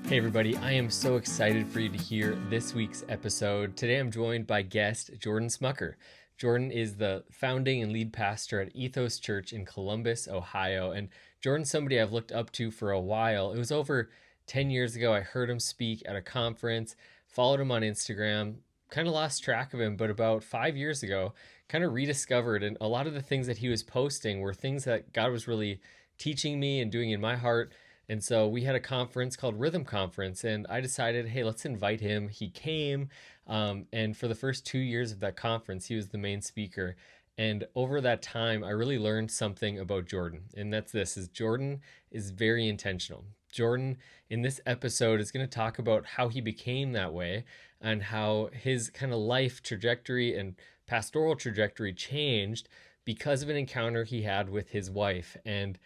Hey, everybody, I am so excited for you to hear this week's episode. Today I'm joined by guest Jordan Smucker. Jordan is the founding and lead pastor at Ethos Church in Columbus, Ohio. And Jordan's somebody I've looked up to for a while. It was over 10 years ago I heard him speak at a conference, followed him on Instagram, kind of lost track of him, but about 5 years ago, kind of rediscovered. And a lot of the things that he was posting were things that God was really teaching me and doing in my heart. And so we had a conference called Rhythm Conference, and I decided, hey, let's invite him. He came, and for the first 2 years of that conference, he was the main speaker. And over that time, I really learned something about Jordan, and that's this: is Jordan is very intentional. Jordan, in this episode, is going to talk about how he became that way and how his kind of life trajectory and pastoral trajectory changed because of an encounter he had with his wife. And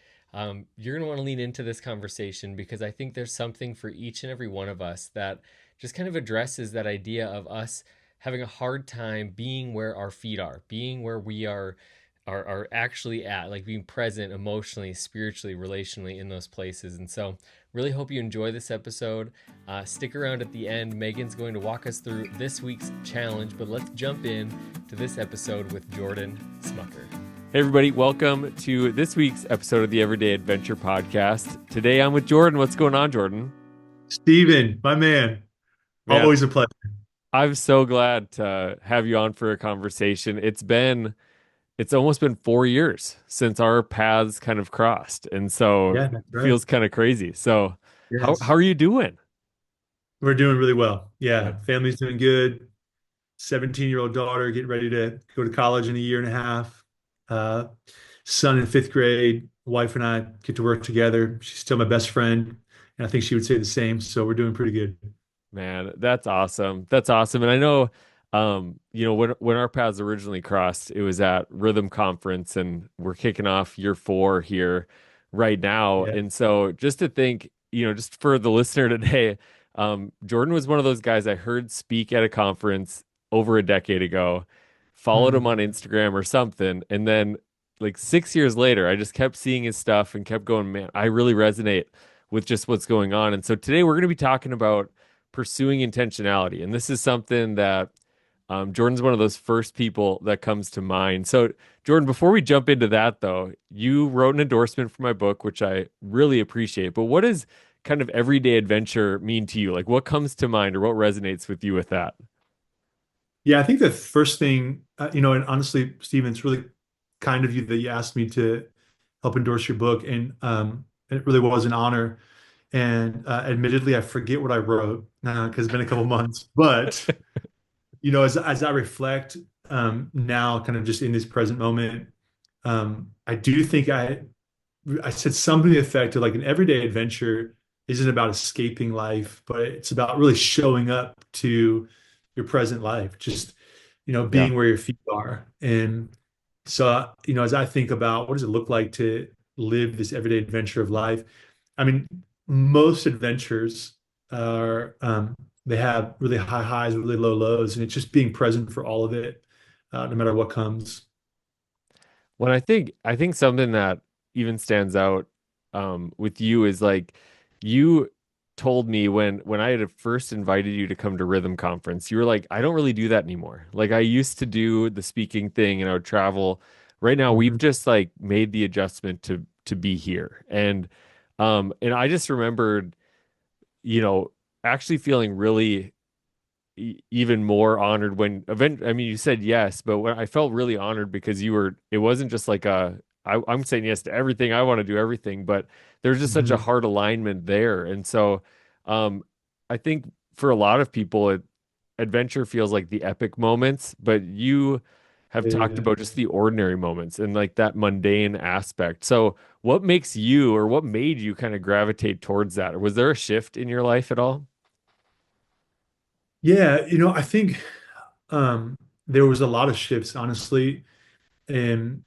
you're going to want to lean into this conversation because I think there's something for each and every one of us that just kind of addresses that idea of us having a hard time being where our feet are, being where we are actually at, like being present emotionally, spiritually, relationally in those places. And so really hope you enjoy this episode. Stick around at the end. Megan's going to walk us through this week's challenge, but let's jump in to this episode with Jordan Smucker. Hey, everybody, welcome to this week's episode of the Everyday Adventure Podcast. Today I'm with Jordan. What's going on, Jordan? Steven, my man, Man, always a pleasure. I'm so glad to have you on for a conversation. It's almost been 4 years since our paths kind of crossed. And so Yeah, it that's right. feels kind of crazy. So how Yes, are you doing? we're doing really well. Good. Yeah, family's doing good. 17-year-old daughter getting ready to go to college in a year and a half. Uh, Son in fifth grade. Wife and I get to work together. She's still my best friend, and I think she would say the same. So we're doing pretty good. Man, that's awesome. That's awesome. And I know, when our paths originally crossed, it was at Rhythm Conference, and we're kicking off year 4 here right now. Yeah. And so just to think, just for the listener today, Jordan was one of those guys I heard speak at a conference over a decade ago, followed him Hmm. on Instagram or something, and then like 6 years later, I just kept seeing his stuff and kept going, man, I really resonate with just what's going on. And so today we're going to be talking about pursuing intentionality. And this is something that Jordan's one of those first people that comes to mind. So, Jordan, before we jump into that, though, you wrote an endorsement for my book, which I really appreciate. But what does kind of everyday adventure mean to you? Like, what comes to mind or what resonates with you with that? Yeah, I think the first thing, and honestly, Steven, it's really kind of you that you asked me to help endorse your book, and it really was an honor. And admittedly, I forget what I wrote because it's been a couple months. But as I reflect now, kind of just in this present moment, I do think I said something to the effect of like an everyday adventure isn't about escaping life, but it's about really showing up to your present life, just Yeah. being where your feet are. And so, as I think about what does it look like to live this everyday adventure of life, I mean, most adventures are they have really high highs, really low lows, and it's just being present for all of it, no matter what comes. When I think something that even stands out with you is like you told me when I had first invited you to come to Rhythm Conference, you were like, I don't really do that anymore. Like I used to do the speaking thing and I would travel. Right now, we've Mhm. just like made the adjustment to be here. And I just remembered, you know, actually feeling really even more honored when event I mean you said yes, but when I felt really honored because it wasn't just like I'm saying yes to everything, I want to do everything, but there's just such a Mhm. hard alignment there. And so um I think for a lot of people adventure feels like the epic moments, but you have talked Yeah. about just the ordinary moments and like that mundane aspect. So what makes you or what made you kind of gravitate towards that? Or was there a shift in your life at all? Yeah, I think there was a lot of shifts, honestly, and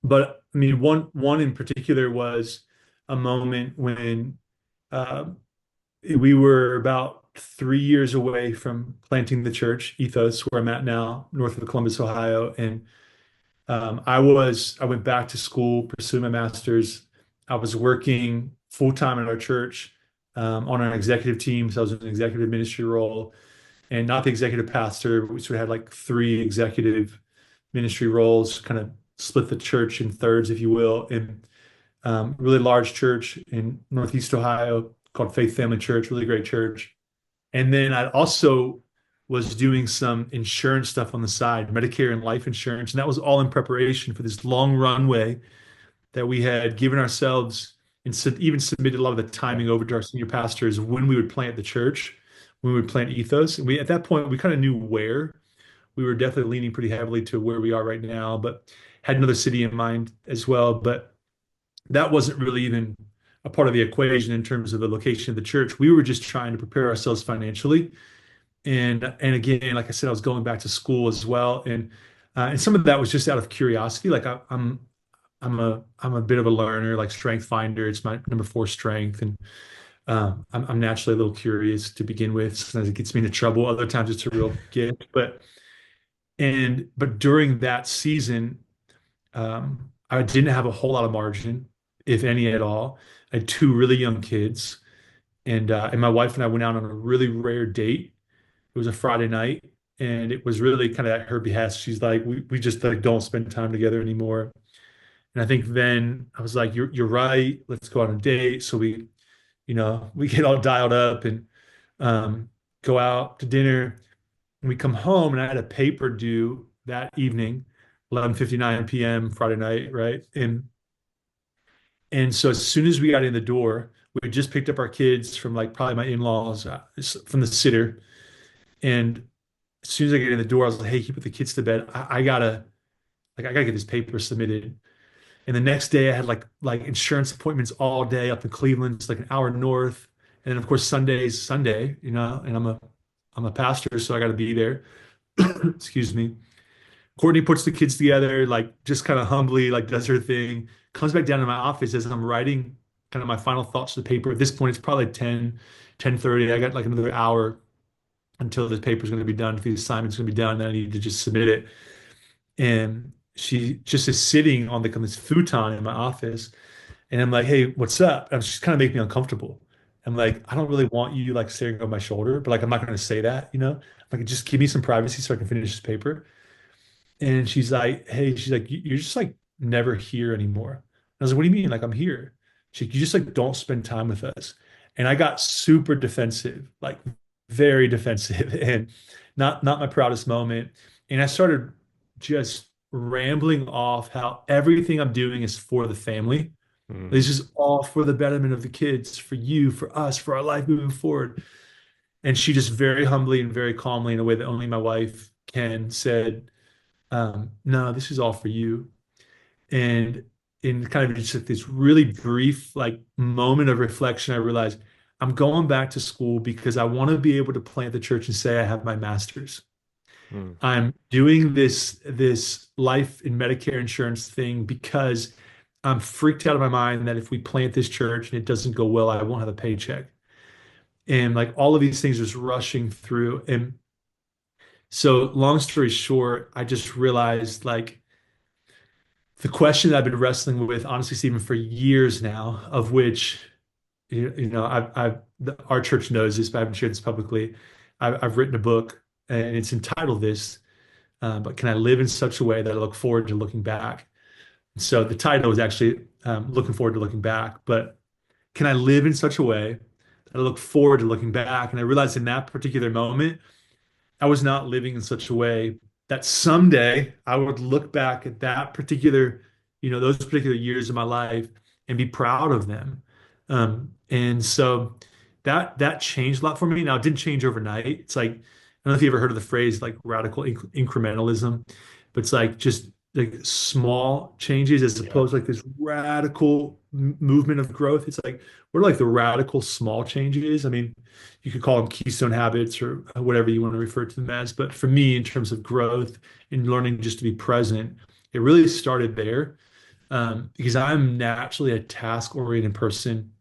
but I mean, one in particular was a moment when uh, we were about 3 years away from planting the church, Ethos, where I'm at now, north of Columbus, Ohio, and I went back to school, pursuing my master's. I was working full time at our church, on an executive team. So I was in an executive ministry role and not the executive pastor. We sort of had like three executive ministry roles, kind of split the church in thirds, if you will, in really large church in Northeast Ohio called Faith Family Church, really great church. And then I also was doing some insurance stuff on the side, Medicare and life insurance. And that was all in preparation for this long runway that we had given ourselves and even submitted a lot of the Yeah. timing over to our senior pastors when we would plant the church, when we would plant Ethos. And we, at that point, we kind of knew where. We were definitely leaning pretty heavily to where we are right now, but had another city in mind as well. But that wasn't really even a part of the equation in terms of the location of the church. We were just trying to prepare ourselves financially. And again, like I said, I was going back to school as well, and some of that was just out of curiosity. Like I'm a bit of a learner, like strength finder. It's my number four strength, and I'm naturally a little curious to begin with. Sometimes it gets me into trouble. Other times it's a real gift. But during that season, I didn't have a whole lot of margin, if any at all. I had two really young kids, and my wife and I went out on a really rare date. It was a Friday night, and it was really kind of at her behest. She's like, we just like don't spend time together anymore. And I think then I was like, you're right. Let's go out on a date. So we get all dialed up and um, go out to dinner. And we come home, and I had a paper due that evening, 11:59 p.m. Friday night, right? And so as soon as we got in the door, we had just picked up our kids from like probably my in-laws from the sitter. And as soon as I get in the door, I was like, "Hey, can you put the kids to bed? I gotta get this paper submitted." And the next day, I had like insurance appointments all day up in Cleveland. It's like an hour north. And then of course Sunday's Sunday, and I'm a pastor, so I got to be there. Excuse me. Courtney puts the kids together, like just kind of humbly, like does her thing. Comes back down to my office as I'm writing kind of my final thoughts to the paper. At this point, it's probably 10:30. I got like another hour until the paper's going to be done, if the assignment's going to be done, then I need to just submit it. And she just is sitting on this futon in my office. And I'm like, hey, what's up? And she's kind of making me uncomfortable. I'm like, I don't really want you like staring over my shoulder, but like, I'm not going to say that. Like, just give me some privacy so I can finish this paper. And she's like, hey, she's like, you're just like never here anymore. And I was like, what do you mean? Like, I'm here. She's like, you just like don't spend time with us. And I got super defensive, like very defensive, and not my proudest moment. And I started just rambling off how everything I'm doing is for the family. Mm. This is all for the betterment of the kids, for you, for us, for our life moving forward. And she just very humbly and very calmly, in a way that only my wife can, said, no, this is all for you. And in kind of just like this really brief like moment of reflection, I realized I'm going back to school because I want to be able to plant the church and say I have my master's. Mm. I'm doing this life and Medicare insurance thing because I'm freaked out of my mind that if we plant this church and it doesn't go well, I won't have a paycheck. And like all of these things just rushing through. And so long story short, I just realized like the question that I've been wrestling with, honestly, Stephen, for years now, of which, our church knows this, but I haven't shared this publicly. I've written a book and it's entitled this, but can I live in such a way that I look forward to looking back? So the title is actually looking forward to looking back, but can I live in such a way that I look forward to looking back? And I realized in that particular moment, I was not living in such a way that someday I would look back at those particular years of my life and be proud of them. And so that changed a lot for me. Now, it didn't change overnight. It's like, I don't know if you ever heard of the phrase like radical incrementalism, but it's like just like small changes as Yeah. opposed to like this radical movement of growth. It's like, what are like the radical small changes? I mean, you could call them keystone habits or whatever you want to refer to them as. But for me, in terms of growth and learning just to be present, it really started there, because I'm naturally a task-oriented person.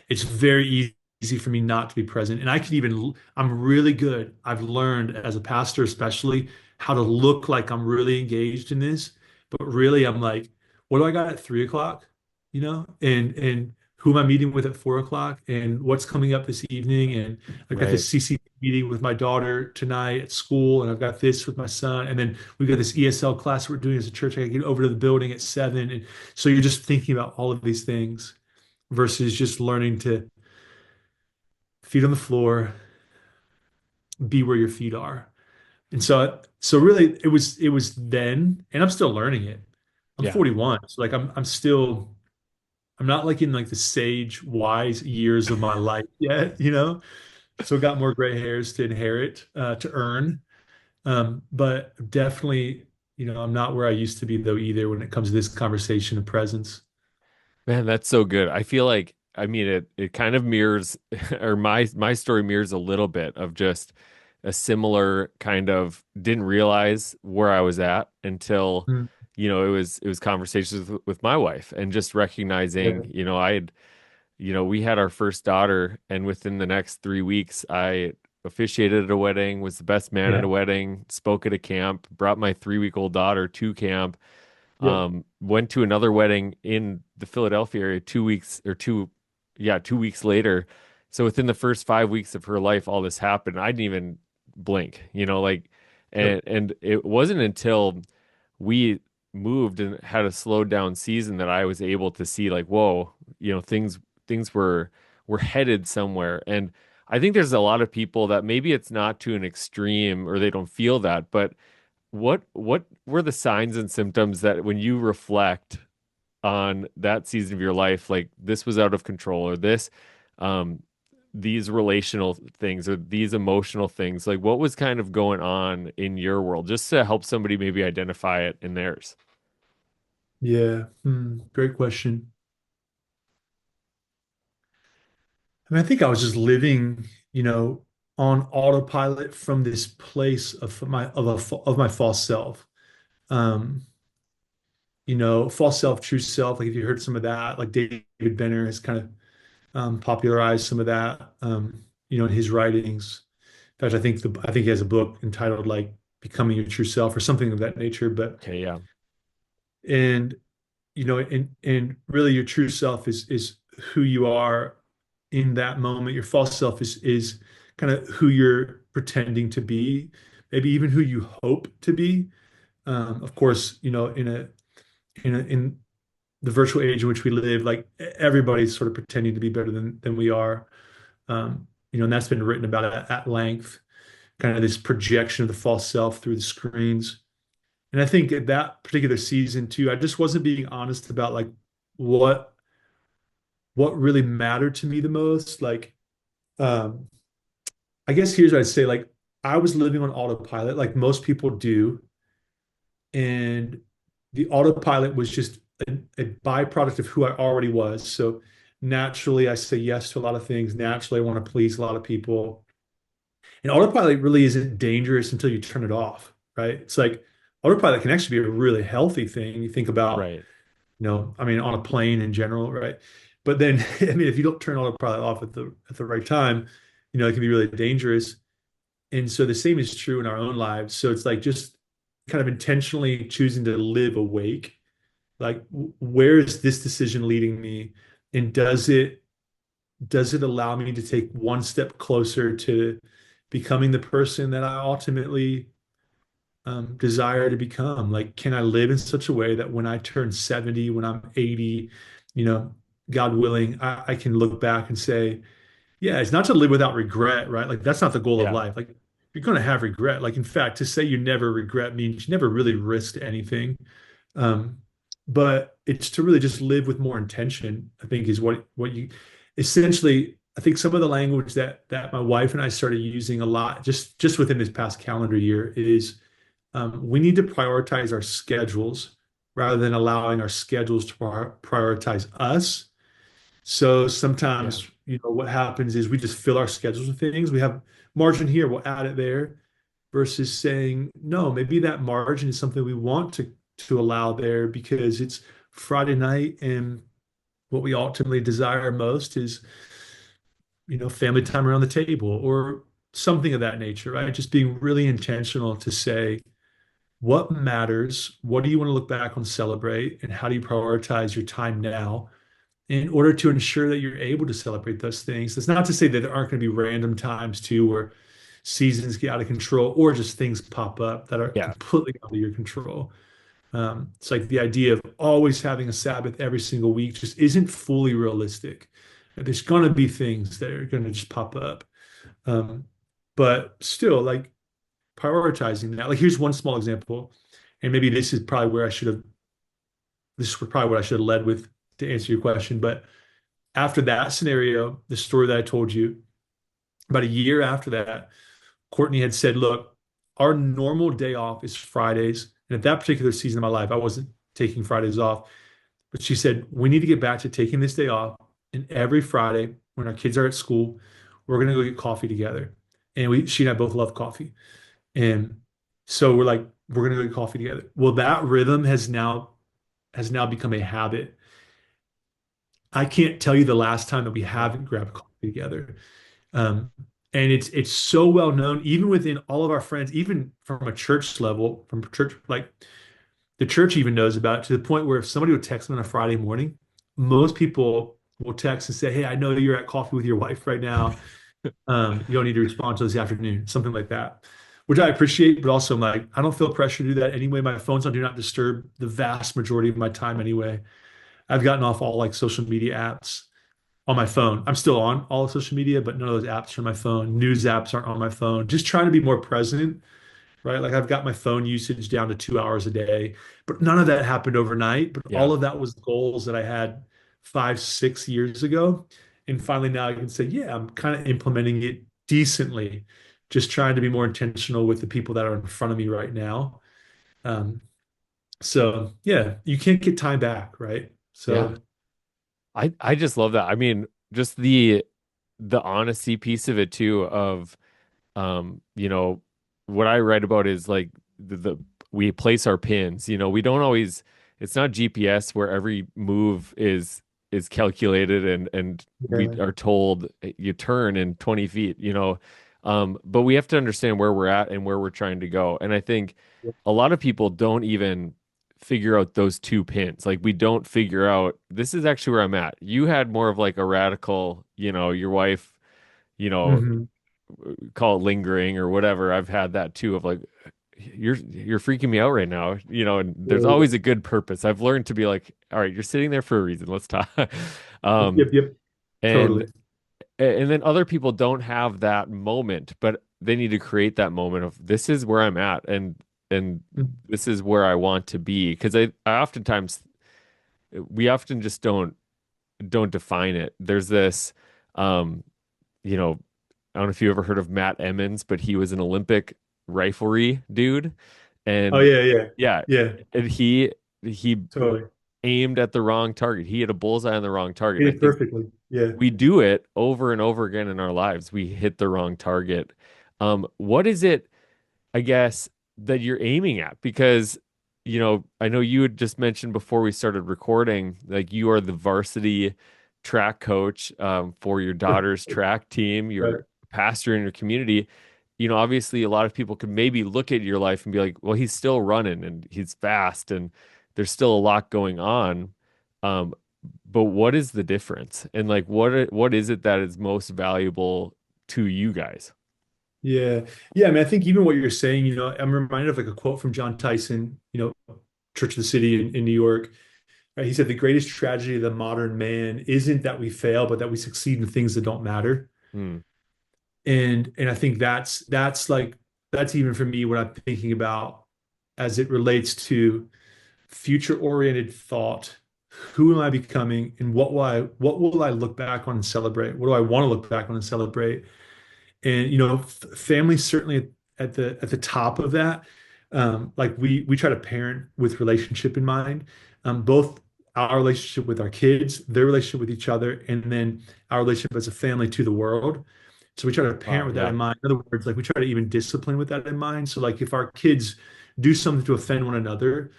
It's very easy for me not to be present. And I'm really good. I've learned as a pastor, especially, how to look like I'm really engaged in this. But really, I'm like, what do I got at 3 o'clock? And who am I meeting with at 4 o'clock and what's coming up this evening. And I've got Right. this CC meeting with my daughter tonight at school, and I've got this with my son. And then we've got this ESL class we're doing as a church. I gotta get over to the building at 7. And so you're just thinking about all of these things versus just learning to feet on the floor, be where your feet are. And so really it was then, and I'm still learning it. I'm Yeah. 41, so like I'm still I'm not like in like the sage wise years of my life yet, you know. So got more gray hairs to inherit, to earn. But definitely, I'm not where I used to be though either when it comes to this conversation of presence. Man, that's so good. I feel like, I mean, it kind of mirrors, or my story mirrors a little bit of just a similar kind of didn't realize where I was at until, Mm, it was conversations with my wife and just recognizing, yeah, we had our first daughter, and within the next 3 weeks, I officiated at a wedding, was the best man at yeah, a wedding, spoke at a camp, brought my 3-week-old daughter to camp, yep, went to another wedding in the Philadelphia area 2 weeks or two, yeah, 2 weeks later. So within the first 5 weeks of her life, all this happened. I didn't even blink, like, yep, and it wasn't until we moved and had a slowed down season that I was able to see like, whoa, things were headed somewhere. And I think there's a lot of people that maybe it's not to an extreme or they don't feel that, but what were the signs and symptoms that when you reflect on that season of your life, like this was out of control or um, these relational things or these emotional things, like what was kind of going on in your world, just to help somebody maybe identify it in theirs? yeah. Great question. I mean, I think I was just living, on autopilot from this place of my false self. Um, false self, true self. Like if you heard some of that, like David Benner has kind of popularized some of that, in his writings. In fact, I think he has a book entitled like "Becoming Your True Self" or something of that nature. But Okay, yeah, and and really, your true self is who you are in that moment. Your false self is kind of who you're pretending to be, maybe even who you hope to be. Of course, in the virtual age in which we live, like everybody's sort of pretending to be better than we are. And that's been written about at length, kind of this projection of the false self through the screens. And I think at that particular season too, I just wasn't being honest about like what what really mattered to me the most. Like, um, I guess here's what I'd say, like I was living on autopilot, like most people do, and the autopilot was just a byproduct of who I already was. So naturally, I say yes to a lot of things. Naturally, I want to please a lot of people. And autopilot really isn't dangerous until you turn it off, right? It's like autopilot can actually be a really healthy thing. You think about, right. I mean, on a plane in general, right? But then, I mean, if you don't turn autopilot off at the right time, it can be really dangerous. And so the same is true in our own lives. So it's like just kind of intentionally choosing to live awake. Like, where is this decision leading me? And does it allow me to take one step closer to becoming the person that I ultimately desire to become? Like, can I live in such a way that when I turn 70, when I'm 80, you know, God willing, I can look back and say, yeah, it's not to live without regret, right? Like that's not the goal of Yeah. life. Like you're going to have regret. Like in fact, to say you never regret means you never really risked anything. Um, but it's to really just live with more intention, I think is what you essentially, I think some of the language that my wife and I started using a lot just within this past calendar year is we need to prioritize our schedules rather than allowing our schedules to prioritize us. So Yeah. sometimes, what happens is we just fill our schedules with things. We have margin here, we'll add it there, versus saying, no, maybe that margin is something we want to allow there because it's Friday night and what we ultimately desire most is, family time around the table or something of that nature, right? Just being really intentional to say, what matters? What do you want to look back on, celebrate, and how do you prioritize your time now? in order to ensure that you're able to celebrate those things. That's not to say that there aren't going to be random times too where seasons get out of control or just things pop up that are Yeah. completely out of your control. It's like the idea of always having a Sabbath every single week just isn't fully realistic. There's going to be things that are going to just pop up. Um, but still, like prioritizing that. Like, here's one small example, and maybe this is probably what I should have led with to answer your question. But after that scenario, the story that I told you, about a year after that, Courtney had said, look, our normal day off is Fridays. And at that particular season of my life, I wasn't taking Fridays off. But she said, we need to get back to taking this day off. And every Friday, when our kids are at school, we're going to go get coffee together. And she and I both love coffee. And so we're like, we're going to go get coffee together. Well, that rhythm has now become a habit. I can't tell you the last time that we Yeah. haven't grabbed coffee together. Um, and it's so well known, even within all of our friends, even from a church level, from church, like the church even knows about it to the point where if somebody would text me on a Friday morning, most people will text and say, hey, I know you're at coffee with your wife right now. You don't need to respond till this afternoon, something like that, which I appreciate, but also I'm like, I don't feel pressure to do that anyway. My phone's on do not disturb the vast majority of my time anyway. I've gotten off all like social media apps on my phone. I'm still on all of social media, but none of those apps are on my phone. News apps aren't on my phone. Just trying to be more present, right? Like I've got my phone usage down to 2 hours a day, but none of that happened overnight. But Yeah. all of that was goals that I had 5, 6 years ago. And finally now I can say, yeah, I'm kind of implementing it decently, just trying to be more intentional with the people that are in front of me right now. Um, so yeah, you can't get time back, right? Yeah. So I just love that. I mean, just the honesty piece of it too of what I write about is like the we place our pins. We don't always it's not GPS where every move is calculated and we yeah, are told you turn in 20 feet, but we have to understand where we're at and where we're trying to go. And I think a lot of people don't even figure out those two pins. Like we don't figure out this is actually where I'm at. You had more of like a radical, your wife, you know, hmm call it lingering or whatever. I've had that too of like you're freaking me out right now, and there's yeah, always a good purpose. I've learned to be like, all right, you're sitting there for a reason. Let's talk. yep, um yep, yep, and totally. and then other people don't have that moment, but they need to create that moment of this is where I'm at and this is where I want to be because I oftentimes we often just don't define it. There's this um you know I don't know if you ever heard of Matt Emmons, but he was an Olympic riflery dude. Oh And yeah, yeah, yeah, yeah, and he totally. aimed at the wrong target. He had a bullseye on the wrong target. Hit And I it think perfectly. Yeah. we do it over and over again in our lives. We hit the wrong target. What is it, I guess, that you're aiming at? Because, I know you had just mentioned before we started recording, like you are the varsity track coach for your daughter's track team, Right. you're a pastor in your community. Obviously, a lot of people could maybe look at your life and be like, well, he's still running and he's fast and there's still a lot going on. Um, but what is the difference? And like, what is it that is most valuable to you guys? Yeah. Yeah. I mean, I think even what you're saying, I'm reminded of like a quote from John Tyson, Church of the City in New York. Right? He said, the greatest tragedy of the modern man isn't that we fail, but that we succeed in things that don't matter. Hmm. And I think that's even for me what I'm thinking about as it relates to future-oriented thought. Who am I becoming and what will I look back on and celebrate? What do I want to look back on and celebrate? And family certainly at the top of that. Like we try to parent with relationship in mind, both our relationship with our kids, their relationship with each other, and then our relationship as a family to the world. So we try to parent Wow. with that Yeah. in mind. In other words, like we try to even discipline with that in mind. So like if our kids do something to offend one another,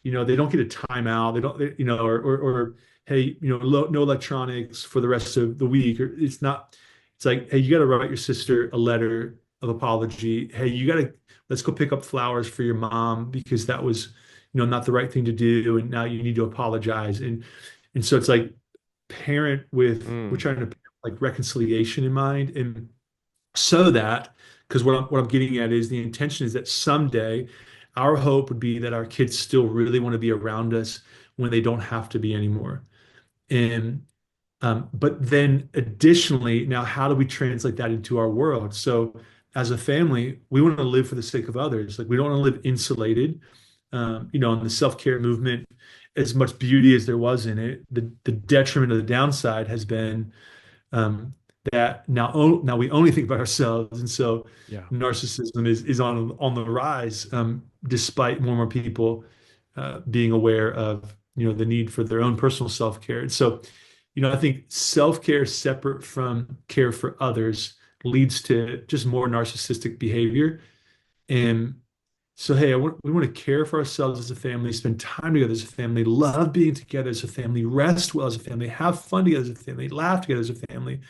they don't get a timeout. They don't, or hey, no electronics for the rest of the week. Or it's not, it's like, hey, you got to write your sister a letter of apology. Hey, let's go pick up flowers for your mom because that was, not the right thing to do. And now you need to apologize. And so it's like, parent with we're Mm. trying to like reconciliation in mind, and so that because what I'm getting at is the intention is that someday our hope would be that our kids still really want to be around us when they don't have to be anymore. And but then additionally, now how do we translate that into our world? So as a family, we want to live for the sake of others. Like we don't want to live insulated. In the self-care movement, as much beauty as there was in it, the detriment of the downside has been um, that now we only think about ourselves, and so Yeah. narcissism is on the rise, despite more and more people being aware of the need for their own personal self-care. And so, I think self-care separate from care for others leads to just more narcissistic behavior. And so, hey, we want to care for ourselves as a family, spend time together as a family, love being together as a family, rest well as a family, have fun together as a family, laugh together as a family,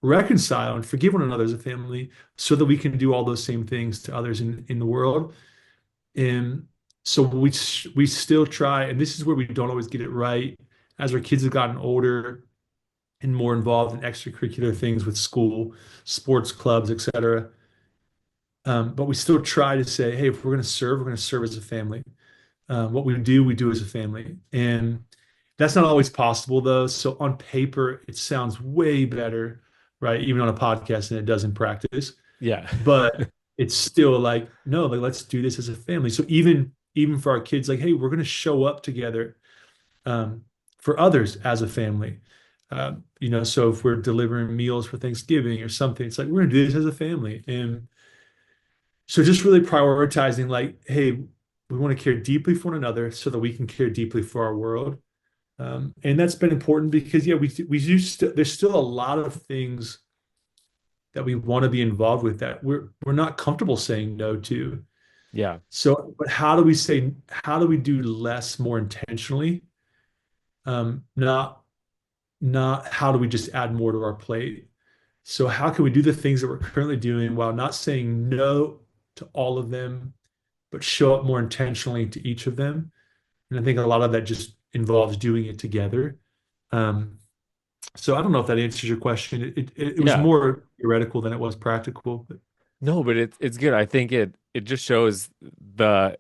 reconcile and forgive one another as a family so that we can do all those same things to others in the world. And so we still try, and this is where we don't always get it right as our kids have gotten older and more involved in extracurricular things with school, sports clubs, etc. But we still try to say, hey, if we're going to serve as a family. What we do as a family. And that's not always possible, though. So on paper, it sounds way better, right? Even on a podcast than it does in practice. Yeah. But it's still like, no, like let's do this as a family. So even for our kids, like, hey, we're going to show up together um, for others as a family. So if we're delivering meals for Thanksgiving or something, it's like we're going to do this as a family. And so just really prioritizing like, hey, we want to care deeply for one another so that we can care deeply for our world. And that's been important because yeah, we do there's still a lot of things that we want to be involved with that we're not comfortable saying no to. Yeah. So, but how do we do less more intentionally? Not how do we just add more to our plate? So how can we do the things that we're currently doing while not saying no to all of them, but show up more intentionally to each of them? And I think a lot of that just involves doing it together. Um, so I don't know if that answers your question. It was Yeah. more theoretical than it was practical. But No, but it's good. I think it just shows the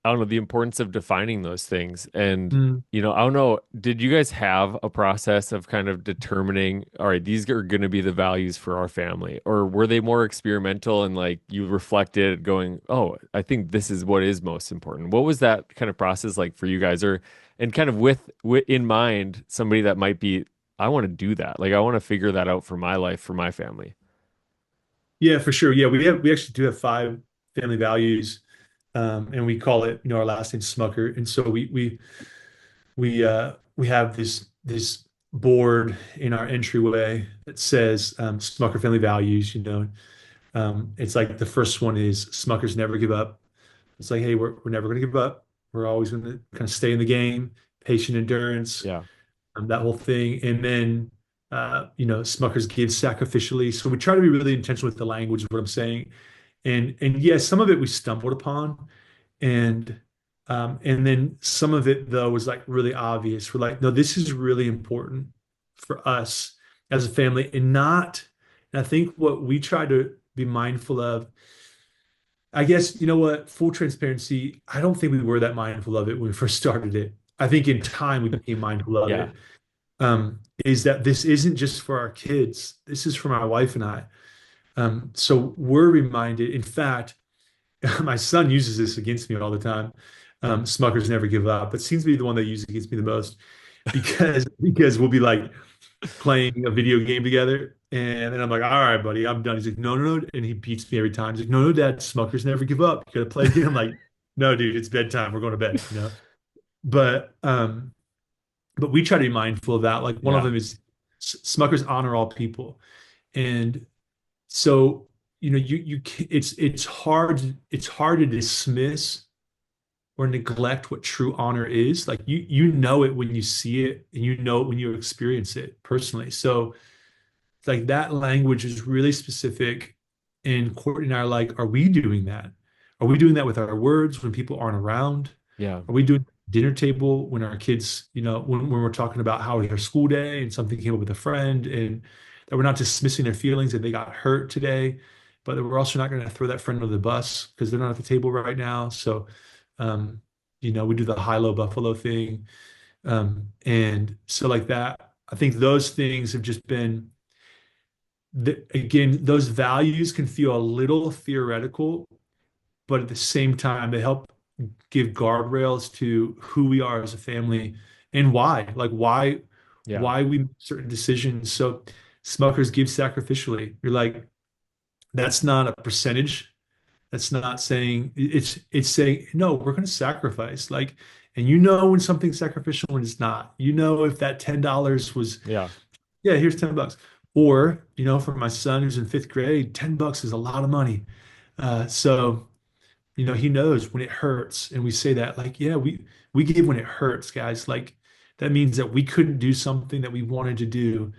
I don't know the importance of defining those things. And mm, I don't know, did you guys have a process of kind of determining, all right, these are going to be the values for our family? Or were they more experimental and like you reflected going, oh, I think this is what is most important? What was that kind of process like for you guys? Or and kind of with in mind somebody that might be, I want to do that. Like I want to figure that out for my life, for my family. yeah, for sure. Yeah, we actually do have five family values, and we call it our last name Smucker. And so we have this board in our entryway that says Smucker family values. It's like the first one is Smuckers never give up. It's like, hey, we're never going to give up. We're always going to kind of stay in the game, patient endurance, Yeah. that whole thing. And then, Smuckers give sacrificially. So we try to be really intentional with the language, is what I'm saying. And yes, some of it we stumbled upon, and then some of it though was like really obvious. We're like, no, this is really important for us as a family, and not. And I think what we try to be mindful of, I guess, you know what, full transparency, I don't think we were that mindful of it when we first started it. I think in time we became mindful of Yeah. it. Is that this isn't just for our kids. This is for my wife and I. So we're reminded, in fact, my son uses this against me all the time. Smuckers never give up, but seems to be the one that uses against me the most because we'll be like playing a video game together, and then I'm like, all right, buddy, I'm done. He's like, no, no, no, and he beats me every time. He's like, no, no, Dad, Smuckers never give up. You gotta play again. I'm like, no, dude, it's bedtime. We're going to bed. But we try to be mindful of that. Like one of Yeah. them is Smuckers honor all people, and so it's hard to dismiss or neglect what true honor is. Like you know it when you see it, and you know it when you experience it personally. So like that language is really specific, and Courtney and I are like, are we doing that? Are we doing that with our words when people aren't around? Yeah. Are we doing dinner table, when our kids, when we're talking about how was their school day and something came up with a friend, and that we're not dismissing their feelings and they got hurt today, but that we're also not going to throw that friend under the bus because they're not at the table right now. So, um, we do the high-low buffalo thing. And so like that, I think those things have just been again, those values can feel a little theoretical, but at the same time, they help give guardrails to who we are as a family and why, like Yeah. why we make certain decisions. So Smuckers give sacrificially. You're like, that's not a percentage. That's not saying it's saying, no, we're going to sacrifice. Like, and when something's sacrificial when it's not. If that $10 was, Yeah. yeah, here's $10. Or, for my son who's in fifth grade, $10 is a lot of money. So he knows when it hurts, and we say that, like, yeah, we give when it hurts, guys. Like, that means that we couldn't do something that we wanted to do,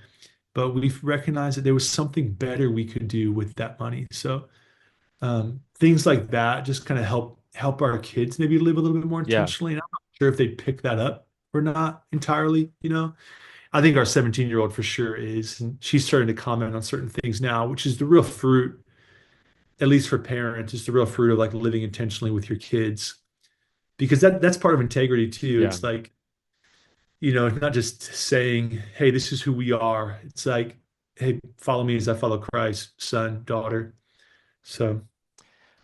but we recognized that there was something better we could do with that money. So things like that just kind of help our kids maybe live a little bit more Yeah. intentionally. And I'm not sure if they pick that up or not entirely. I think our 17-year-old for sure is, and she's starting to comment on certain things now, which is the real fruit, at least for parents, is the real fruit of like living intentionally with your kids, because that's part of integrity too. Yeah. It's like, not just saying, hey, this is who we are. It's like, hey, follow me as I follow Christ, son, daughter. So,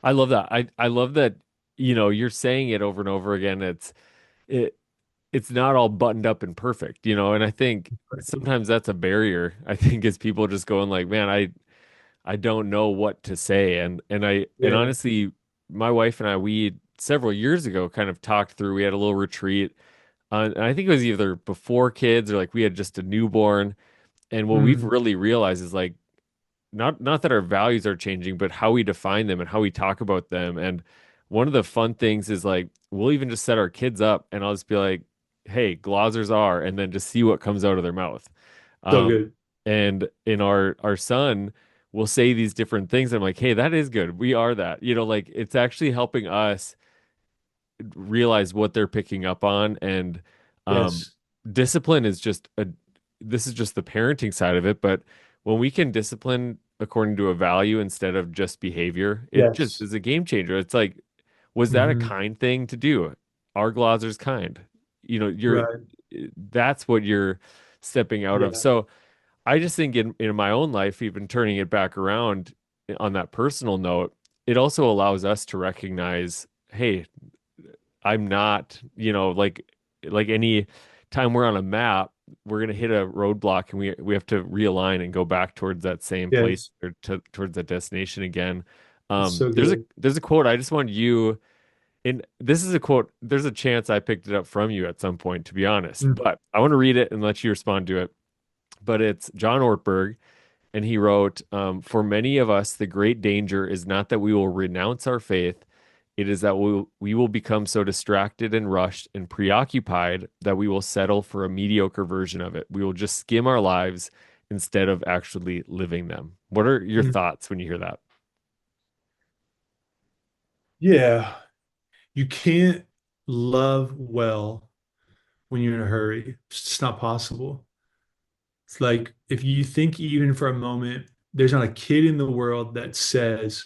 I love that. I love that, you're saying it over and over again. It it's not all buttoned up and perfect, and I think sometimes that's a barrier. I think is people just going like, man, I don't know what to say. And yeah. honestly, my wife and I, we several years ago kind of talked through, we had a little retreat. And I think it was either before kids or like we had just a newborn. And what we've Mm, really realized is like not that our values are changing, but how we define them and how we talk about them. And one of the fun things is like we'll even just set our kids up and I'll just be like, hey, Glazers are, and then just see what comes out of their mouth. so Um, good. and in our son will say these different things. I'm like, hey, that is good. We are that. Like it's actually helping us realize what they're picking up on. And um, Yes. discipline is just this is just the parenting side of it. But when we can discipline according to a value instead of just behavior, it just Yes. is a game changer. It's like, was that a Hmm. kind thing to do? Are Glazer's kind? You're Right. that's what you're stepping out of. Yeah. So I just think in my own life, even turning it back around on that personal note, it also allows us to recognize, hey, I'm not, like any time we're on a map, we're gonna hit a roadblock and we have to realign and go back towards that same place Yes. or towards that destination again. It's so There's good. a quote I just want you and this is a quote. There's a chance I picked it up from you at some point, to be honest, Mm, but I want to read it and let you respond to it. But it's John Ortberg, and he wrote, "For many of us, the great danger is not that we will renounce our faith. It is that we will become so distracted and rushed and preoccupied that we will settle for a mediocre version of it. We will just skim our lives instead of actually living them." What are your mm. thoughts when you hear that? Yeah. You can't love well when you're in a hurry. It's just not possible. It's like if you think even for a moment, there's not a kid in the world that says,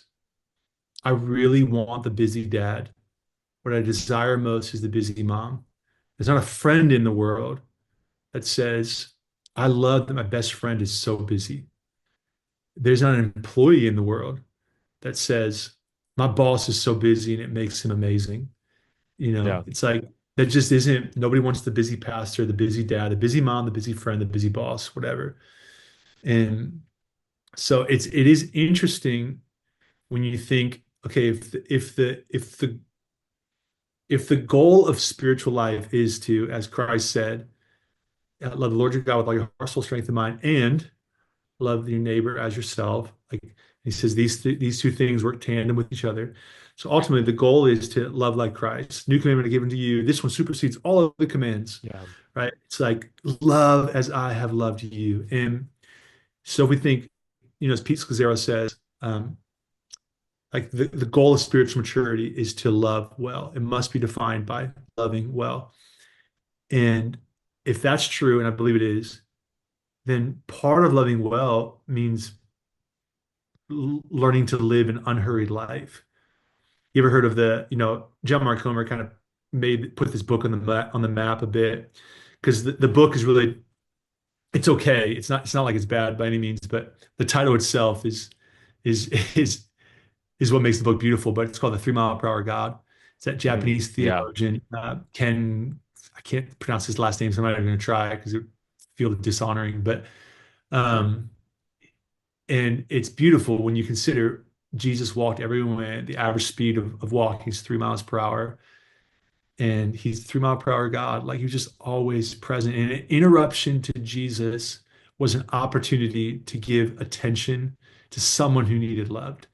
I really want the busy dad. What I desire most is the busy mom. There's not a friend in the world that says, I love that my best friend is so busy. There's not an employee in the world that says, my boss is so busy and it makes him amazing. Yeah, It's like that just isn't, nobody wants the busy pastor, the busy dad, the busy mom, the busy friend, the busy boss, whatever. And so it is interesting when you think, okay, if the goal of spiritual life is to, as Christ said, love the Lord your God with all your heart, soul, strength, and mind, and love your neighbor as yourself. Like he says, these two things work tandem with each other. So ultimately, the goal is to love like Christ. New commandment I give unto you. This one supersedes all of the commands, yeah, right? It's like love as I have loved you. And so if we think, as Pete Scazzaro says, like the goal of spiritual maturity is to love well. It must be defined by loving well. And if that's true, and I believe it is, then part of loving well means learning to live an unhurried life. You ever heard of John Mark Comer kind of put this book on the map a bit because the book is really it's okay. It's not like it's bad by any means, but the title itself is is is what makes the book beautiful. But it's called The 3 Mile Per Hour God. It's that Mhm. Japanese Yeah. theologian Ken. I can't pronounce his last name, so I'm not even going to try because it feels dishonoring. But um, and it's beautiful when you consider Jesus walked everywhere. The average speed of walking is 3 miles per hour, and he's 3 mile per hour God. Like he was just always present. And an interruption to Jesus was an opportunity to give attention to someone who needed loved.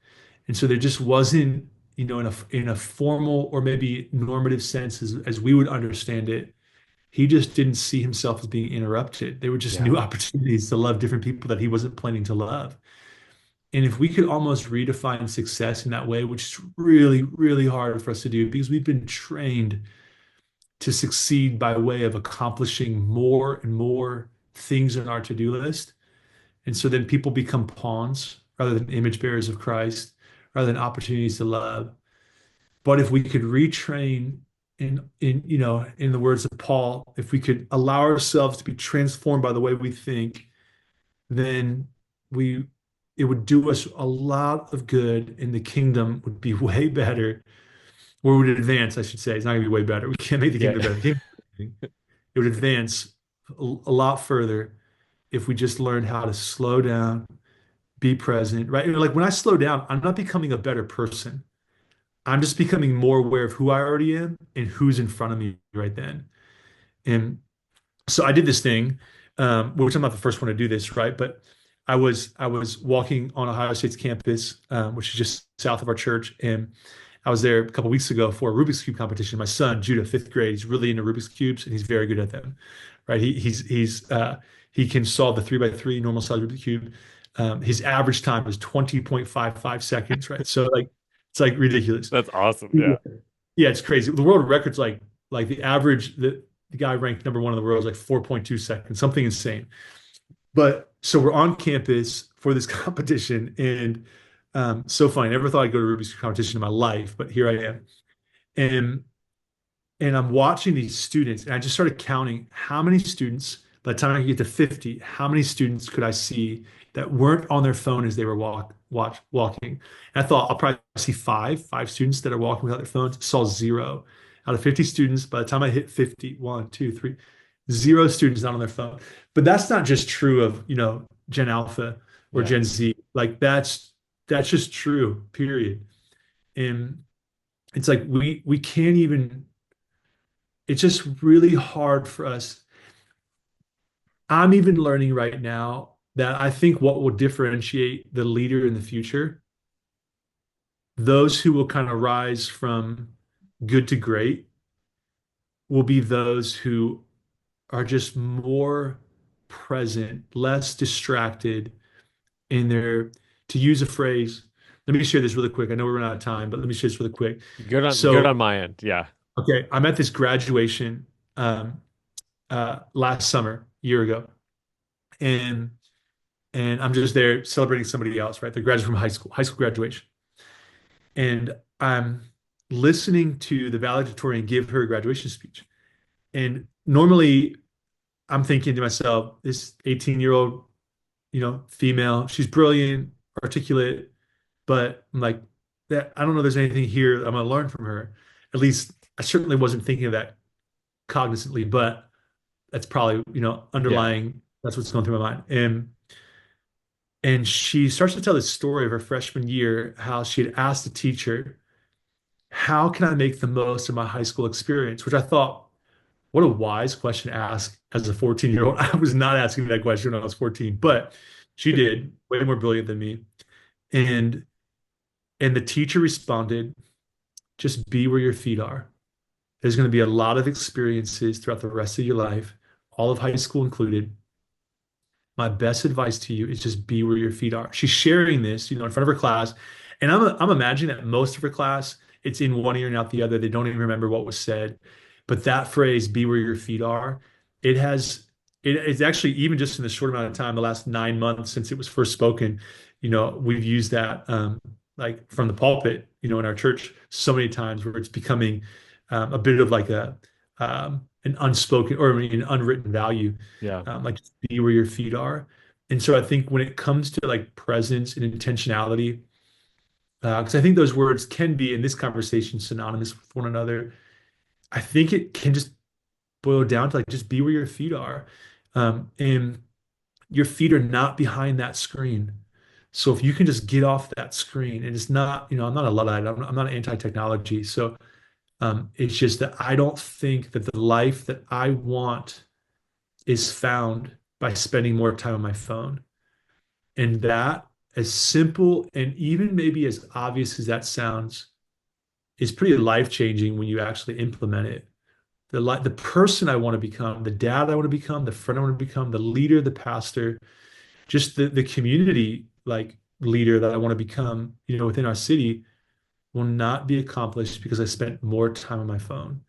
And so there just wasn't, in a formal or maybe normative sense as we would understand it, he just didn't see himself as being interrupted. They were just Yeah. new opportunities to love different people that he wasn't planning to love. And if we could almost redefine success in that way, which is really, really hard for us to do because we've been trained to succeed by way of accomplishing more and more things on our to-do list. And so then people become pawns rather than image bearers of Christ, rather than opportunities to love. But if we could retrain in the words of Paul, if we could allow ourselves to be transformed by the way we think, then we it would do us a lot of good and the kingdom would be way better, or would advance, I should say. It's not gonna be way better. We can't make the Yeah. kingdom better. It would advance a lot further if we just learned how to slow down, be present, right? Like when I slow down, I'm not becoming a better person. I'm just becoming more aware of who I already am and who's in front of me right then. And so I did this thing, which I'm not the first one to do this, right? But I was walking on Ohio State's campus, which is just south of our church, and I was there a couple weeks ago for a Rubik's Cube competition. My son, Judah, fifth grade, he's really into Rubik's Cubes and he's very good at them, right? He can solve the 3x3 normal size Rubik's Cube. His average time is 20.55 seconds, right? So like it's like ridiculous. That's awesome. Yeah. Yeah, it's crazy. The world record's like the average the guy ranked number one in the world is like 4.2 seconds, something insane. But so we're on campus for this competition, and so funny. I never thought I'd go to Rubik's competition in my life, but here I am. And I'm watching these students, and I just started counting how many students, by the time I could get to 50, how many students could I see that weren't on their phone as they were walking. And I thought I'll probably see five students that are walking without their phones. Saw zero. Out of 50 students, by the time I hit 50, one, two, three, zero students not on their phone. But that's not just true of, Gen Alpha or Yeah. Gen Z. Like that's just true, period. And it's like we can't even it's just really hard for us. I'm even learning right now that I think what will differentiate the leader in the future, those who will kind of rise from good to great, will be those who are just more present, less distracted in their, to use a phrase. Let me share this really quick. I know we're running out of time, but let me share this really quick. Good So, on my end. Yeah. okay, I'm at this graduation last summer, a year ago, and I'm just there celebrating somebody else, right? They're graduating from high school graduation, and I'm listening to the valedictorian give her graduation speech. And normally, I'm thinking to myself, this 18-year-old, female, she's brilliant, articulate, but I'm like, that I don't know if there's anything here I'm gonna learn from her. At least I certainly wasn't thinking of that cognizantly, but that's probably, Yeah. underlying, that's what's going through my mind. And she starts to tell this story of her freshman year, how she had asked the teacher, how can I make the most of my high school experience? Which I thought, what a wise question to ask as a 14-year-old. I was not asking that question when I was 14, but she did, way more brilliant than me. And the teacher responded, just be where your feet are. There's going to be a lot of experiences throughout the rest of your life, all of high school included. My best advice to you is just be where your feet are. She's sharing this, in front of her class. And I'm imagining that most of her class, it's in one ear and out the other. They don't even remember what was said. But that phrase, be where your feet are, it has, it's actually, even just in the short amount of time, the last 9 months since it was first spoken, we've used that like from the pulpit, in our church so many times where it's becoming a bit of like an unspoken or I mean, an unwritten value, Yeah. like just be where your feet are. And so I think when it comes to like presence and intentionality, because I think those words can be in this conversation synonymous with one another. I think it can just boil down to like just be where your feet are. And your feet are not behind that screen. So if you can just get off that screen, and it's not, I'm not a Luddite, I'm not anti-technology. So it's just that I don't think that the life that I want is found by spending more time on my phone. And that, as simple and even maybe as obvious as that sounds, is pretty life-changing when you actually implement it. The person I want to become, the dad I want to become, the friend I want to become, the leader, the pastor, just the community like leader that I want to become, within our city will not be accomplished because I spent more time on my phone.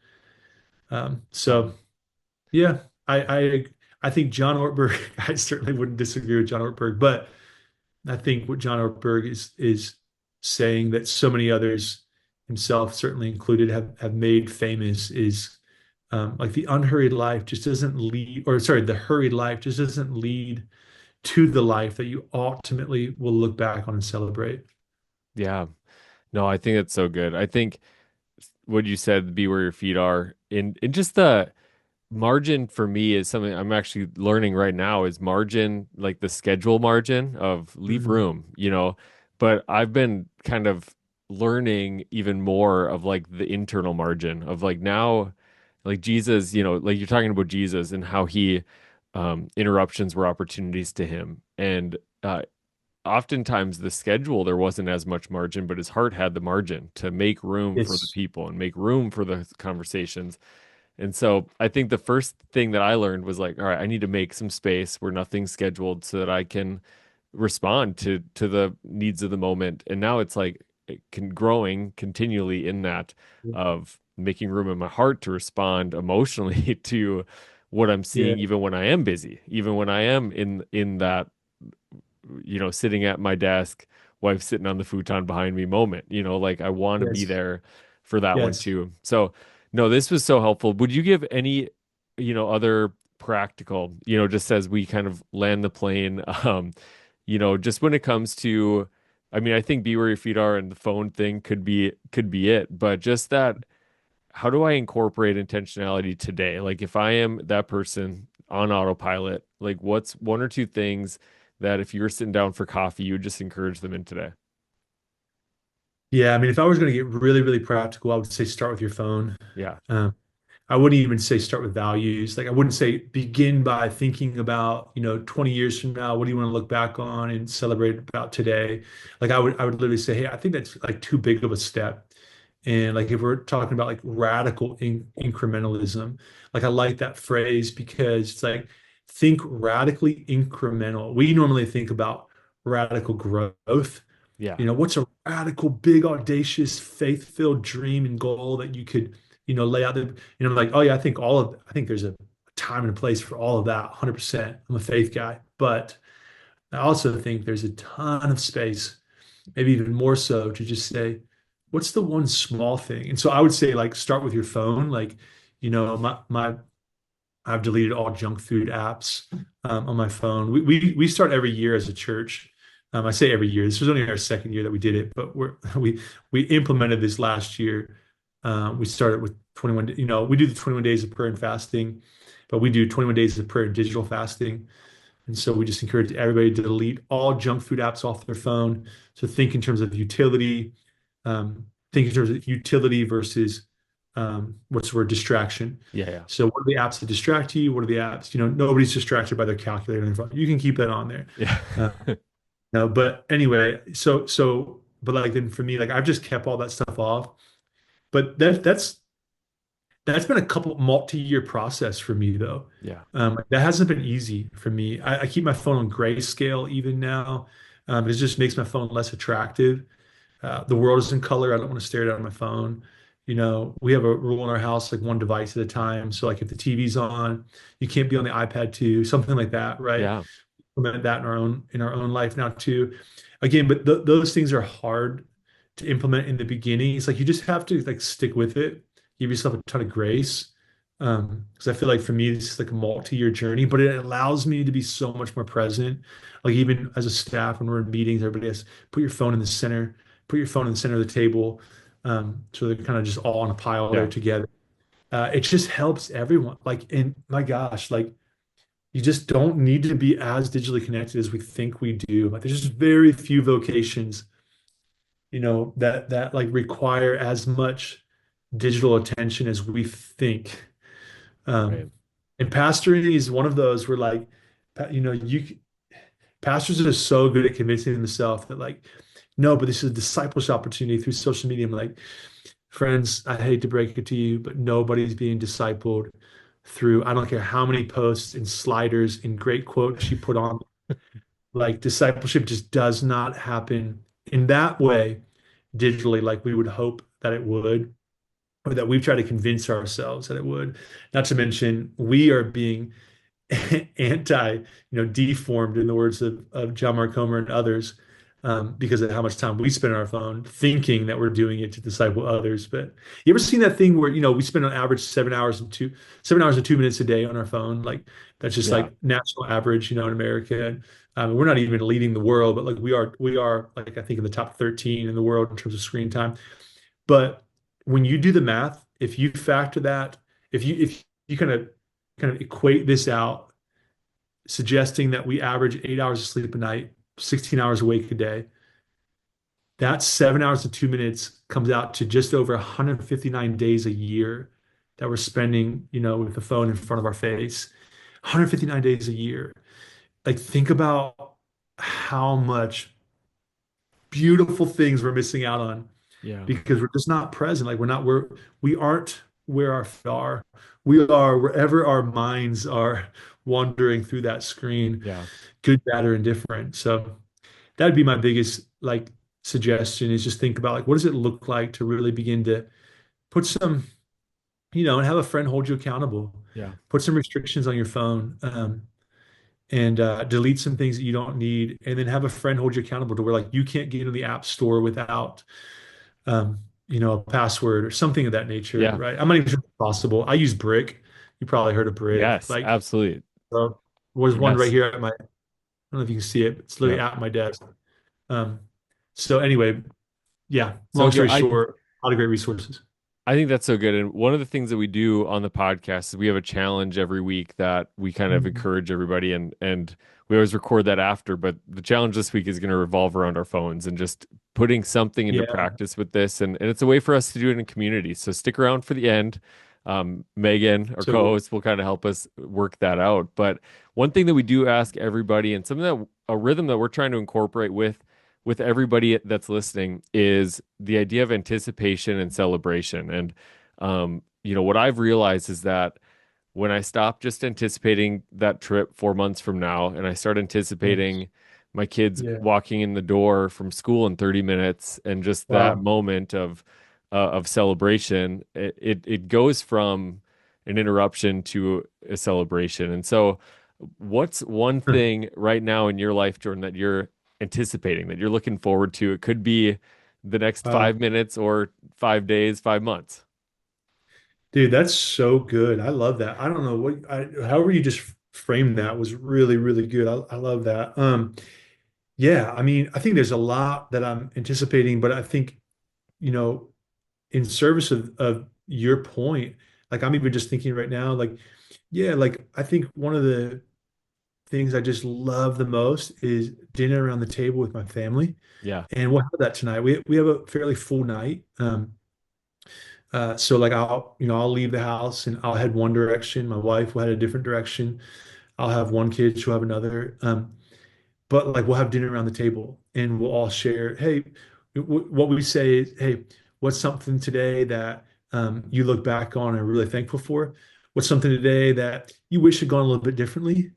Yeah. So yeah, I think John Ortberg, I certainly wouldn't disagree with John Ortberg, but I think what John Ortberg is saying that so many others, himself certainly included, have made famous is like the unhurried life just doesn't lead, or sorry, the hurried life just doesn't lead to the life that you ultimately will look back on and celebrate. Yeah. No, I think that's so good. I think what you said, be where your feet are, in just the margin for me is something I'm actually learning right now is margin, like the schedule margin of leave Mhm. room, but I've been kind of learning even more of like the internal margin of like now, like Jesus, like you're talking about Jesus and how he, interruptions were opportunities to him. And, oftentimes the schedule there wasn't as much margin, but his heart had the margin to make room for the It's people and make room for the conversations. And so I think the first thing that I learned was like, all right, I need to make some space where nothing's scheduled so that I can respond to the needs of the moment. And now it's like it can growing continually in that of making room in my heart to respond emotionally to what I'm yeah, seeing, even when I am busy, even when I am in that, sitting at my desk, wife sitting on the futon behind me moment, like I want to be yes, there for that one yes. too. So, no, this was so helpful. Would you give any, other practical, just as we kind of land the plane, just when it comes to, I mean, I think be where your feet are and the phone thing could be it, but just that how do I incorporate intentionality today? Like if I am that person on autopilot, like what's one or two things that if you were sitting down for coffee, you would just encourage them in today? Yeah, I mean, if I was going to get really, really practical, I would say start with your phone. Yeah. Um, I wouldn't even say start with values. Like I wouldn't say begin by thinking about, 20 years from now, what do you want to look back on and celebrate about today? Like I would literally say, hey, I think that's like too big of a step. And like if we're talking about like radical incrementalism, like I like that phrase because it's like think radically incremental. We normally think about radical growth. Yeah. What's a radical, big, audacious, faith-filled dream and goal that you could, lay out there? Like, oh yeah, I think there's a time and a place for all of that, 100%. I'm a faith guy, but I also think there's a ton of space, maybe even more so, to just say, what's the one small thing? And so I would say, like, start with your phone. Like, I've deleted all junk food apps on my phone. We start every year as a church. I say every year. This was only our second year that we did it, but we implemented this last year. We started with 21. We do the 21 days of prayer and fasting, but we do 21 days of prayer and digital fasting. And so we just encourage everybody to delete all junk food apps off their phone. So think in terms of utility, think in terms of utility versus what's the word, distraction. Yeah. Yeah. So what are the apps that distract you? What are the apps? Nobody's distracted by their calculator in their phone. You can keep that on there. Yeah. Uh, no, but anyway, but like then for me, like I've just kept all that stuff off. But that's been a couple multi-year process for me though. Yeah. That hasn't been easy for me. I keep my phone on grayscale even now. It just makes my phone less attractive. The world is in color. I don't want to stare down my phone. We have a rule in our house, like one device at a time. So like if the TV's on, you can't be on the iPad too, something like that, right? Yeah. Implement that in our own life now too. Again, but those things are hard to implement in the beginning. It's like you just have to like stick with it, give yourself a ton of grace. Because I feel like for me, this is like a multi-year journey, but it allows me to be so much more present. Like even as a staff, when we're in meetings, everybody has put your phone in the center, put your phone in the center of the table. So they're kind of just all on a pile there Yeah. together. It just helps everyone. Like, and my gosh, like you just don't need to be as digitally connected as we think we do. Like there's just very few vocations, that like require as much digital attention as we think. Right. Um, and pastoring is one of those where like, pastors are so good at convincing themselves that like, no, but this is a discipleship opportunity through social media. I'm like, friends, I hate to break it to you, but nobody's being discipled through, I don't care how many posts and sliders and great quotes you put on. Like discipleship just does not happen in that way digitally, like we would hope that it would, or that we've tried to convince ourselves that it would. Not to mention, we are being deformed in the words of John Mark Comer and others, because of how much time we spend on our phone thinking that we're doing it to disciple others. But you ever seen that thing where, we spend on average 7 hours and 2 minutes a day on our phone? Like that's just Yeah. like national average, in America. And we're not even leading the world, but like we are like I think in the top 13 in the world in terms of screen time. But when you do the math, if you factor that, if you kind of equate this out, suggesting that we average 8 hours of sleep a night, 16 hours awake a day, that 7 hours and 2 minutes comes out to just over 159 days a year that we're spending, with the phone in front of our face. 159 days a year. Like think about how much beautiful things we're missing out on Yeah. because we're just not present. Like we aren't where our feet are. We are wherever our minds are wandering through that screen, Yeah. good, bad, or indifferent. So that'd be my biggest like suggestion is just think about like what does it look like to really begin to put some, and have a friend hold you accountable. Yeah. Put some restrictions on your phone. And delete some things that you don't need, and then have a friend hold you accountable to where like you can't get into the app store without a password or something of that nature, Yeah. right? I'm not even sure if it's possible. I use Brick. You probably heard of Brick. Yes, Like, absolutely. there's one right Yes. here at my, I don't know if you can see it, but it's Yeah. literally at my desk. Um, so anyway, yeah, So long good. story short, a lot of great resources. I think that's so good. And one of the things that we do on the podcast is we have a challenge every week that we kind of Mhm. encourage everybody, and we always record that after. But the challenge this week is going to revolve around our phones and just putting something into Yeah, practice with this. And it's a way for us to do it in community. So stick around for the end. Megan, our so good. co-host, will kind of help us work that out. But one thing that we do ask everybody, and something that a rhythm that we're trying to incorporate with everybody that's listening is the idea of anticipation and celebration. And what I've realized is that when I stop just anticipating that trip 4 months from now, and I start Yes. anticipating my kids Yeah. walking in the door from school in 30 minutes, and just that Wow. moment of celebration, it goes from an interruption to a celebration. And so, what's one thing right now in your life, Jordan, that you're anticipating, that you're looking forward to? It could be the next Wow. 5 minutes or 5 days, 5 months. Dude, that's so good. I love that. I don't know however you just framed that was really, really good. I love that. Yeah, I mean, I think there's a lot that I'm anticipating, but I think, you know, in service of your point, like I'm even just thinking right now, like, yeah, like I think one of the things I just love the most is dinner around the table with my family. Yeah. And we'll have that tonight. We have a fairly full night. So like I'll leave the house and I'll head one direction. My wife will head a different direction. I'll have one kid, she'll have another. But like we'll have dinner around the table and we'll all share, hey, what we say is, hey, what's something today that you look back on and are really thankful for? What's something today that you wish had gone a little bit differently?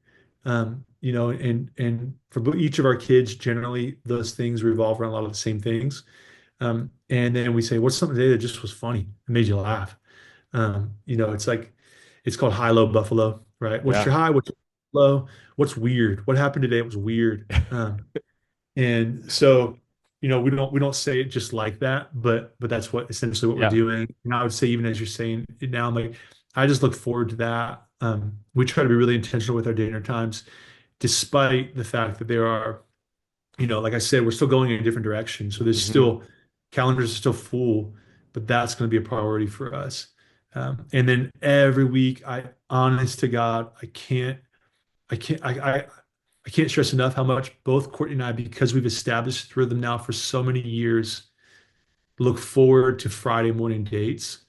And for each of our kids, generally those things revolve around a lot of the same things. And then we say, what's something today that just was funny and made you laugh? It's like it's called high-low buffalo, right? What's Yeah. your high? What's your low? What's weird? What happened today? It was weird. And so, we don't say it just like that, but that's what essentially what we're Yeah. doing. And I would say, even as you're saying it now, I'm like, I just look forward to that. We try to be really intentional with our dinner times, despite the fact that there are, like I said, we're still going in a different direction. So there's Hmm. still calendars are still full, but that's going to be a priority for us. And then every week, honest to God, I can't, I can't stress enough how much both Courtney and I, because we've established this rhythm now for so many years, look forward to Friday morning dates.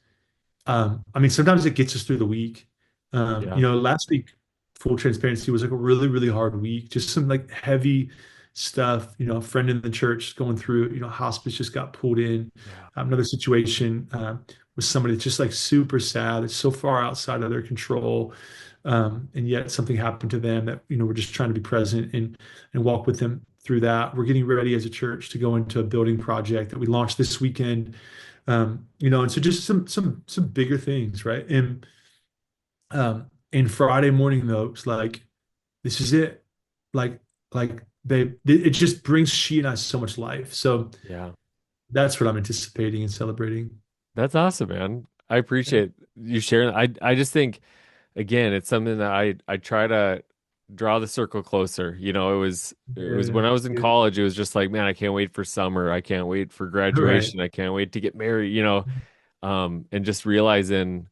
I mean, sometimes it gets us through the week. Yeah. Last week, full transparency, was like a really, really hard week. Just some like heavy stuff. A friend in the church going through, hospice just got pulled in. Yeah. Another situation with somebody that's just like super sad. It's so far outside of their control. And yet something happened to them that, we're just trying to be present and walk with them through that. We're getting ready as a church to go into a building project that we launched this weekend. And so just some bigger things, right? And Friday morning though, it's like this is it. Like it just brings she and I so much life. So Yeah. that's what I'm anticipating and celebrating. That's awesome, man. I Yeah. appreciate you sharing. I just think again, it's something that I try to draw the circle closer. It was when Yeah. I was in college, it was just like, man, I can't wait for summer. I can't wait for Right. graduation. I can't wait to get married. And just realizing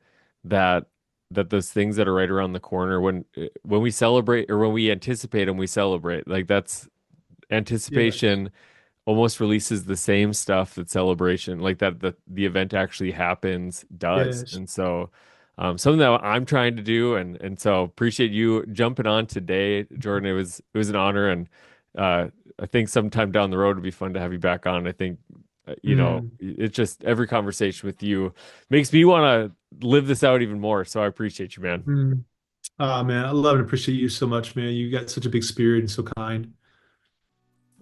that those things that are right around the corner when we celebrate or when we anticipate them, we celebrate. Like that's Yes. anticipation almost releases the same stuff that celebration, like that the event actually happens, does. Yes. And so something that I'm trying to do, and so appreciate you jumping on today, Jordan. It was an honor, and I think sometime down the road it'd be fun to have you back on. I think Mm, it's just every conversation with you makes me want to live this out even more. So I appreciate you, man. mm. Man, I love and appreciate you so much, man. You got such a big spirit and so kind.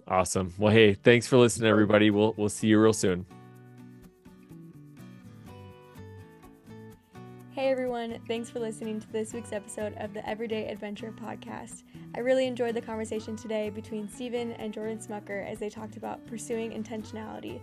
Awesome. Well, hey, thanks for listening, everybody. We'll see you real soon. Hey everyone, thanks for listening to this week's episode of the Everyday Adventure podcast. I really enjoyed the conversation today between Stephen and Jordan Smucker as they talked about pursuing intentionality.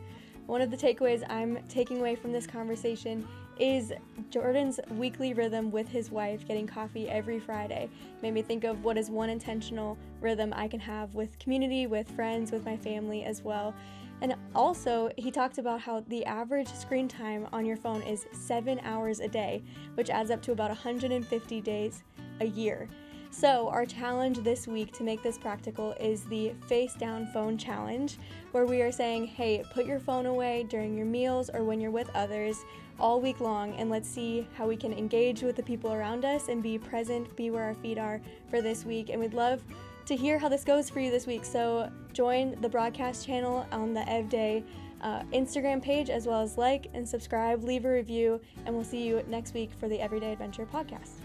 One of the takeaways I'm taking away from this conversation is Jordan's weekly rhythm with his wife, getting coffee every Friday. Made me think of what is one intentional rhythm I can have with community, with friends, with my family as well. And also, he talked about how the average screen time on your phone is 7 hours a day, which adds up to about 150 days a year. So our challenge this week to make this practical is the face down phone challenge, where we are saying, hey, put your phone away during your meals or when you're with others all week long, and let's see how we can engage with the people around us and be present, be where our feet are for this week. And we'd love to hear how this goes for you this week. So join the broadcast channel on the EvDay Instagram page, as well as like and subscribe, leave a review, and we'll see you next week for the Everyday Adventure podcast.